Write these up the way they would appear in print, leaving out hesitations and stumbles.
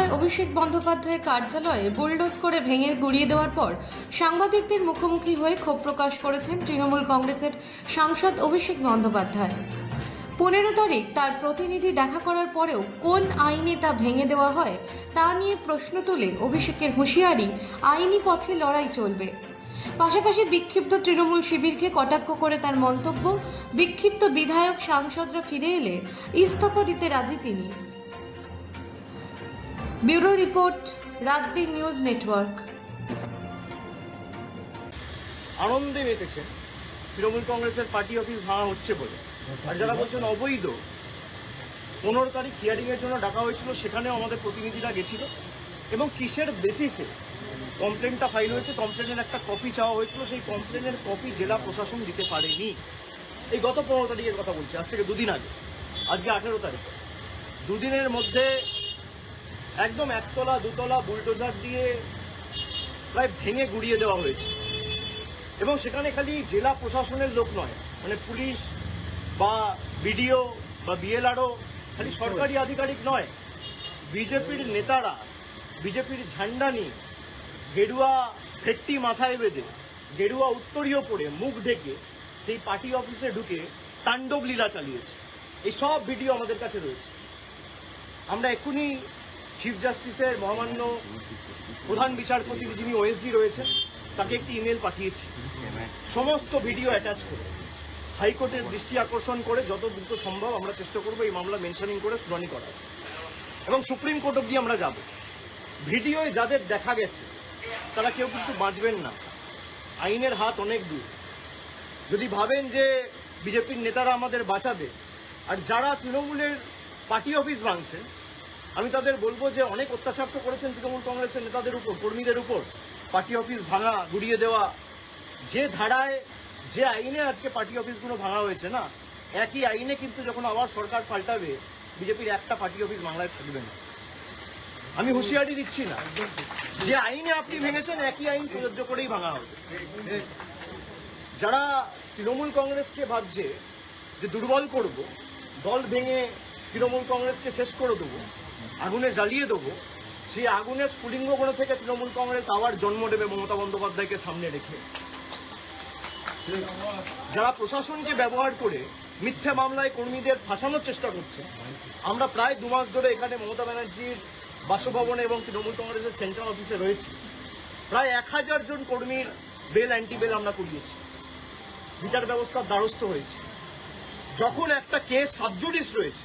মামলায় অভিষেক বন্দ্যোপাধ্যায়ের কার্যালয়ে বুলডোজ করে ভেঙে গুড়িয়ে দেওয়ার পর সাংবাদিকদের মুখোমুখি হয়ে ক্ষোভ প্রকাশ করেছেন তৃণমূল কংগ্রেসের সাংসদ অভিষেক বন্দ্যোপাধ্যায়। 15 তারিখ তার প্রতিনিধি দেখা করার পরেও কোন আইনে তা ভেঙে দেওয়া হয় তা নিয়ে প্রশ্ন তুলে অভিষেকের হুঁশিয়ারি, আইনি পথে লড়াই চলবে। পাশাপাশি বিক্ষিপ্ত তৃণমূল শিবিরকে কটাক্ষ করে তার মন্তব্য, বিক্ষিপ্ত বিধায়ক সাংসদরা ফিরে এলে ইস্তফা দিতে রাজি তিনি। Bureau report, রাতদিন news network. আনন্দে মেতেছেন তৃণমূল কংগ্রেসের পার্টি অফিস ভাঙা হচ্ছে বলে, আর যারা বলছেন অবৈধ, 15 তারিখ হিয়ারিং এর জন্য ডাকা হয়েছিল, সেখানেও আমাদের প্রতিনিধিরা গেছিল এবং কিসের বেসিসে কমপ্লেনটা ফাইল হয়েছে, কমপ্লেনের একটা কপি চাওয়া হয়েছিল, সেই কমপ্লেনের কপি জেলা প্রশাসন দিতে পারেনি। এই গত 15 তারিখের কথা বলছি, আজ থেকে দুদিন আগে, আজকে 18 তারিখ। দুদিনের মধ্যে একদম একতলা দুতলা বুলডোজার দিয়ে প্রায় ভেঙে গুড়িয়ে দেওয়া হয়েছে। এবং সেখানে খালি জেলা প্রশাসনের লোক নয়, মানে পুলিশ বা বিডিও বা বিএলআরও, খালি সরকারি আধিকারিক নয়, বিজেপির নেতারা বিজেপির ঝান্ডা নিয়ে গেরুয়া ফেট্টি মাথায় বেঁধে, গেরুয়া উত্তরীয় পরে, মুখ ঢেকে সেই পার্টি অফিসে ঢুকে তাণ্ডব লীলা চালিয়েছে। এই সব ভিডিও আমাদের কাছে রয়েছে। আমরা এক্ষুনি চিফ জাস্টিসের মহামান্য প্রধান বিচারপতি যিনি ওএসডি রয়েছেন তাকে একটি ইমেল পাঠিয়েছি, সমস্ত ভিডিও অ্যাটাচ করে হাইকোর্টের দৃষ্টি আকর্ষণ করে যত দ্রুত সম্ভব আমরা চেষ্টা করবো এই মামলা মেনশনিং করে শুনানি করার, এবং সুপ্রিম কোর্ট অব্দি আমরা যাব। ভিডিওয় যাদের দেখা গেছে তারা কেউ কিন্তু বাঁচবেন না, আইনের হাত অনেক দূর। যদি ভাবেন যে বিজেপির নেতারা আমাদের বাঁচাবে, আর যারা তৃণমূলের পার্টি অফিস ভাঙছে, আমি তাদের বলবো যে অনেক অত্যাচার তো করেছেন তৃণমূল কংগ্রেসের নেতাদের উপর, কর্মীদের উপর, পার্টি অফিস ভাঙা, গুড়িয়ে দেওয়া। যে ধারায়, যে আইনে আজকে পার্টি অফিসগুলো ভাঙা হয়েছে না, একই আইনে কিন্তু যখন আবার সরকার পাল্টাবে, বিজেপির একটা পার্টি অফিস বাংলায় থাকবে না। আমি হুঁশিয়ারি দিচ্ছি না, যে আইনে আপনি ভেঙেছেন একই আইন প্রযোজ্য করেই ভাঙা হবে। যারা তৃণমূল কংগ্রেসকে ভাবছে যে দুর্বল করব, দল ভেঙে তৃণমূল কংগ্রেসকে শেষ করে দেবো, আগুনে জ্বালিয়ে দেবো, সেই আগুনের স্ফুলিঙ্গগুলো থেকে তৃণমূল কংগ্রেস আবার জন্ম নেবে মমতা বন্দ্যোপাধ্যায়কে সামনে রেখে। যারা প্রশাসনকে ব্যবহার করে মিথ্যে মামলায় কর্মীদের ফাঁসানোর চেষ্টা করছে, আমরা প্রায় 2 মাস ধরে এখানে মমতা ব্যানার্জির বাসভবনে এবং তৃণমূল কংগ্রেসের সেন্ট্রাল অফিসে রয়েছি। প্রায় 1000 জন কর্মীর বেল, অ্যান্টি বেল আমরা করিয়েছি, বিচার ব্যবস্থার দ্বারস্থ হয়েছে। যখন একটা কেস সাবজুডিস রয়েছে,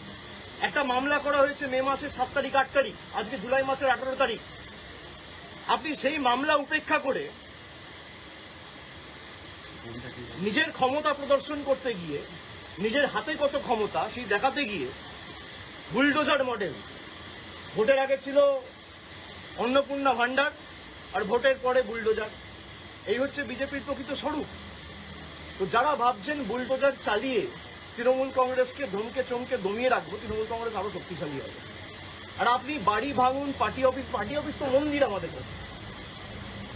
একটা মামলা করা হয়েছে মে মাসের 7 তারিখ 8 তারিখ, আজকে জুলাই মাসের 18 তারিখ, আপনি সেই মামলা উপেক্ষা করে নিজের ক্ষমতা প্রদর্শন করতে গিয়ে, নিজের হাতে কত ক্ষমতা সেই দেখাতে গিয়ে বুলডোজার মডেল, ভোটের আগে ছিল অন্নপূর্ণা ভান্ডার, আর ভোটের পরে বুলডোজার। এই হচ্ছে বিজেপির প্রকৃত স্বরূপ। তো যারা ভাবছেন বুলডোজার চালিয়ে তৃণমূল কংগ্রেসকে ধমকে চমকে দমিয়ে রাখবো, তৃণমূল কংগ্রেস আরো শক্তিশালী হবে। আর আপনি বাড়ি ভাঙুন, পার্টি অফিস তো মন্দির আমাদের কাছে।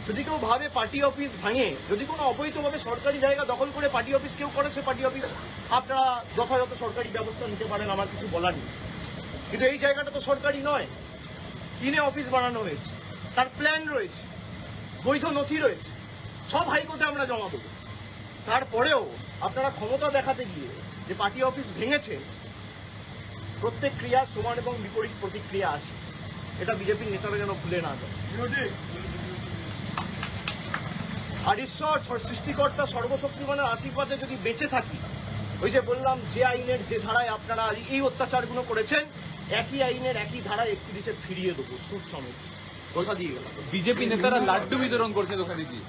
যদি কেউ ভাবে পার্টি অফিস ভাঙে, যদি কোনো অবৈধভাবে সরকারি জায়গা দখল করে পার্টি অফিস কেউ করে, সে পার্টি অফিস আপনারা যথাযথ সরকারি ব্যবস্থা নিতে পারেন, আমার কিছু বলার নেই। কিন্তু এই জায়গাটা তো সরকারি নয়, কিনে অফিস বানানো হয়েছে, তার প্ল্যান রয়েছে, বৈধ নথি রয়েছে, সব হাইকোর্টে আমরা জমা দেবো। তারপরেও আপনারা ক্ষমতা দেখাতে গিয়ে যে পার্টি অফিস ভেঙেছে, প্রত্যেক ক্রিয়ার সমান এবং বিপরীত প্রতিক্রিয়া আছে, এটা বিজেপির নেতারা যেন ভুলে না যায়। আর ঈশ্বর সৃষ্টিকর্তা সর্বশক্তিমানের আশীর্বাদে যদি বেঁচে থাকি, ওই যে বললাম, যে আইনের যে ধারায় আপনারা এই অত্যাচারগুলো করেছেন, একই আইনের একই ধারায় 31-এ ফিরিয়ে দেবো, সুদ সমেত। কথা দিয়ে গেলাম। বিজেপি নেতারা লাড্ডু বিতরণ করছে দোকানে দিয়ে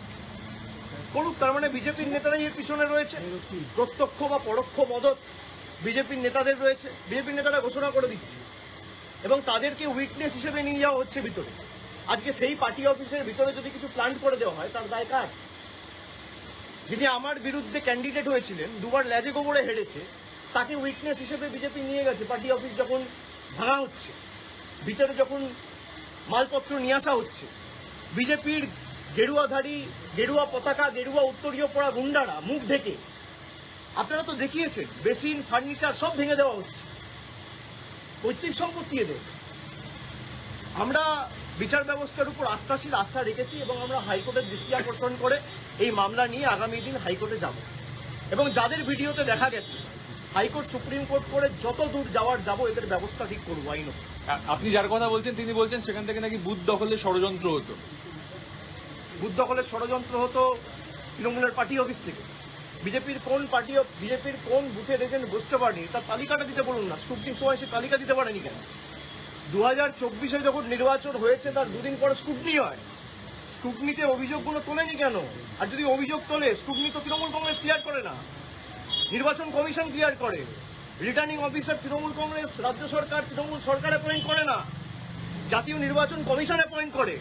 করুক, তার মানে বিজেপির নেতারাই এর পিছনে রয়েছে। প্রত্যক্ষ বা পরোক্ষ মদত বিজেপির নেতাদের রয়েছে, বিজেপির নেতারা ঘোষণা করে দিচ্ছে এবং তাদেরকে উইটনেস হিসেবে নিয়ে যাওয়া হচ্ছে ভিতরে। আজকে সেই পার্টি অফিসের ভিতরে যদি কিছু প্ল্যান্ট করে দেওয়া হয়, তার দায় কার? যিনি আমার বিরুদ্ধে ক্যান্ডিডেট হয়েছিলেন, 2 বার লেজে গোবরে হেরেছে, তাকে উইটনেস হিসেবে বিজেপি নিয়ে গেছে। পার্টি অফিস যখন ভাঙা হচ্ছে, ভিতরে যখন মালপত্র নিয়ে আসা হচ্ছে, বিজেপির গেরুয়াধারী, গেরুয়া পতাকা, গেরুয়া উত্তরীয় পড়া গুন্ডারা মুখ ঢেকে, আপনারা তো দেখিয়েছেন, বেসিন, ফার্নিচার সব ভেঙে দেওয়া হচ্ছে, পৈতৃক সম্পত্তি এদের। আমরা বিচার ব্যবস্থার উপর আস্থা রেখেছি এবং আমরা হাইকোর্টের দৃষ্টি আকর্ষণ করে এই মামলা নিয়ে আগামী দিন হাইকোর্টে যাব এবং যাদের ভিডিওতে দেখা গেছে হাইকোর্ট সুপ্রিম কোর্ট করে যত দূর যাবো এদের ব্যবস্থা ঠিক করবো আইনত। আপনি যার কথা বলছেন তিনি বলছেন সেখান থেকে নাকি বুথ দখলের ষড়যন্ত্র হতো। বুথ দখলের ষড়যন্ত্র হতো তৃণমূলের পার্টি অফিস থেকে। বিজেপির কোন বুথের এজেন্ট বুঝতে পারেনি তার তালিকাটা দিতে বলুন না, স্ক্রুটিনির সময় সে তালিকা দিতে পারেনি কেন? 2024-এ যখন নির্বাচন হয়েছে তার দুদিন পরে স্ক্রুটিনি হয়, স্ক্রুটিনিতে অভিযোগগুলো তোলেনি কেন? আর যদি অভিযোগ তোলে স্ক্রুটিনি তো তৃণমূল কংগ্রেস ক্লিয়ার করে না, নির্বাচন কমিশন ক্লিয়ার করে, রিটার্নিং অফিসার তৃণমূল কংগ্রেস রাজ্য সরকার তৃণমূল সরকার অ্যাপয়েন্ট করে না, জাতীয় নির্বাচন কমিশন অ্যাপয়েন্ট করে।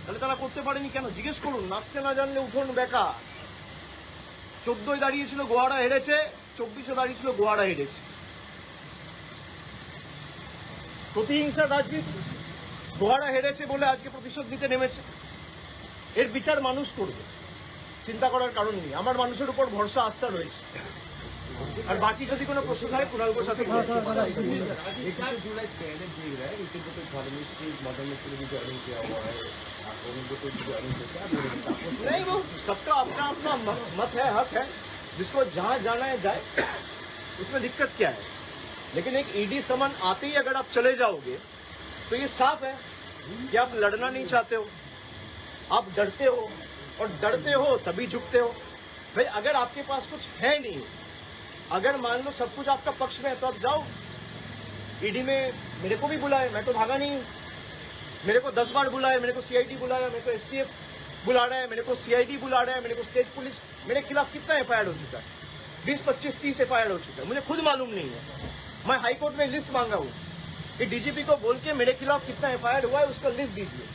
তাহলে তারা করতে পারেনি কেন? জিজ্ঞেস করুন। নাচতে না জানলে উঠোন বেকা। 14 দাঁড়িয়েছিল গোয়ারা হেরেছে, 24-এ দাঁড়িয়েছিল গোয়ারা হেরেছে। প্রতিহিংসার রাজনীতি। গোয়ারা হেরেছে বলে আজকে প্রতিশোধ নিতে নেমেছে। এর বিচার মানুষ করবে, চিন্তা করার কারণ নেই। আমার মানুষের উপর ভরসা আস্থা রয়েছে। আর বাকি যদি কোনো প্রশ্ন থাকে কুণাল ঘোষ আছে। 21 जुलाई पहले देख रहा है लेकिन कोई धार्मिक से मदन मित्र भी ज्वाइनिंग किया हुआ है, उनको कोई ज्वाइनिंग किया नहीं, वो सबका अपना अपना मत है, हक है, जिसको जहां जाना है जाए, उसमें दिक्कत क्या है? लेकिन एक ईडी समन आते ही अगर आप चले जाओगे तो ये साफ है कि आप लड़ना नहीं चाहते हो, आप डरते हो, और डरते हो तभी झुकते हो। भाई अगर आपके पास कुछ है नहीं, अगर मान लो सब कुछ आपका पक्ष में है तो आप जाओ। ईडी में मेरे को भी बुलाए, मैं तो भागा नहीं हूं। मेरे को 10 बार बुलाया, मेरे को सीआईडी बुलाया, मेरे को एसटीएफ बुला रहा है, मेरे को सीआईडी बुला रहा है, मेरे को स्टेट पुलिस। मेरे खिलाफ कितना एफआईआर हो चुका है? 20, 25, 30 एफआईआर हो चुका है, मुझे खुद मालूम नहीं है। मैं हाईकोर्ट में लिस्ट मांगा हूं कि डीजीपी को बोल के मेरे खिलाफ कितना एफआईआर हुआ है उसका लिस्ट दीजिए।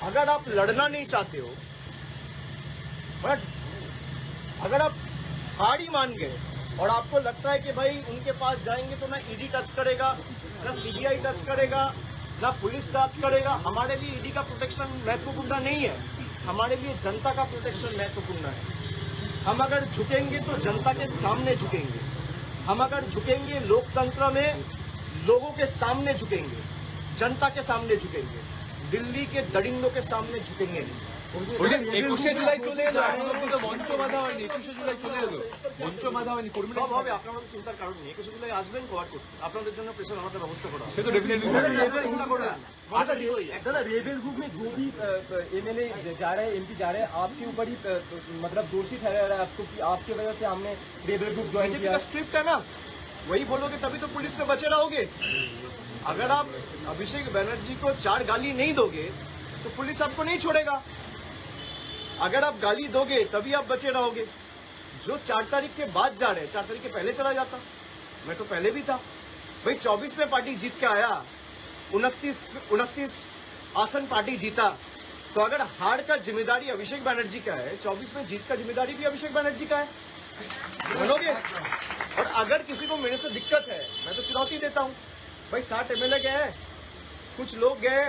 अगर आप लड़ना नहीं चाहते हो, बट अगर आप हार ही मान गए और आपको लगता है कि भाई उनके पास जाएंगे तो ना ईडी टच करेगा, ना सीबीआई टच करेगा, ना पुलिस टच करेगा। हमारे लिए ईडी का प्रोटेक्शन महत्वपूर्ण नहीं है, हमारे लिए जनता का प्रोटेक्शन महत्वपूर्ण है। हम अगर झुकेंगे तो जनता के सामने झुकेंगे, हम अगर झुकेंगे लोकतंत्र में लोगों के सामने झुकेंगे, जनता के सामने झुकेंगे, दिल्ली के दरिंदों के सामने झुकेंगे नहीं। 21শে জুলাই চলে এলো, এখন অব্দি তো মঞ্চ বাঁধা হয়নি। 21শে জুলাই চলে এলো, মঞ্চ বাঁধা হয়নি। কর্মীরা সব হবে, আপনারা তো চিন্তার কারণ নেই। 21শে জুলাই আসবেন কোয়ার্ড করতে, আপনাদের জন্য প্রেশার আমাদের ব্যবস্থা করা হবে। সে তো ডেফিনেটলি চিন্তা করবেন না। अच्छा दादा रेबल ग्रुप में जो भी एमएलए जा रहे हैं, एमपी जा रहे हैं, आपके ऊपर ही मतलब दोषी ठहरा रहा है आपको कि आपकी वजह से हमने रेबल ग्रुप ज्वाइन बीजेपी किया। का स्क्रिप्ट है ना, वही बोलोगे तभी तो पुलिस से बचे रहोगे। अगर आप अभिषेक बनर्जी को 4 गाली नहीं दोगे तो पुलिस आपको नहीं छोड़ेगा। अगर आप गाली दोगे तभी आप बचे रहोगे। जो 4 तारीख के बाद जा रहे हैं, 4 तारीख के पहले चला जाता, मैं तो पहले भी था। भाई 24 में पार्टी जीत के आया, 29 आसन पार्टी जीता, तो अगर हार का जिम्मेदारी अभिषेक बनर्जी का है, 24 में जीत का जिम्मेदारी भी अभिषेक बनर्जी का है, मानोगे? और अगर किसी को मेरे से दिक्कत है, मैं तो चुनौती देता हूं। भाई 60 एमएलए गए हैं, कुछ लोग गए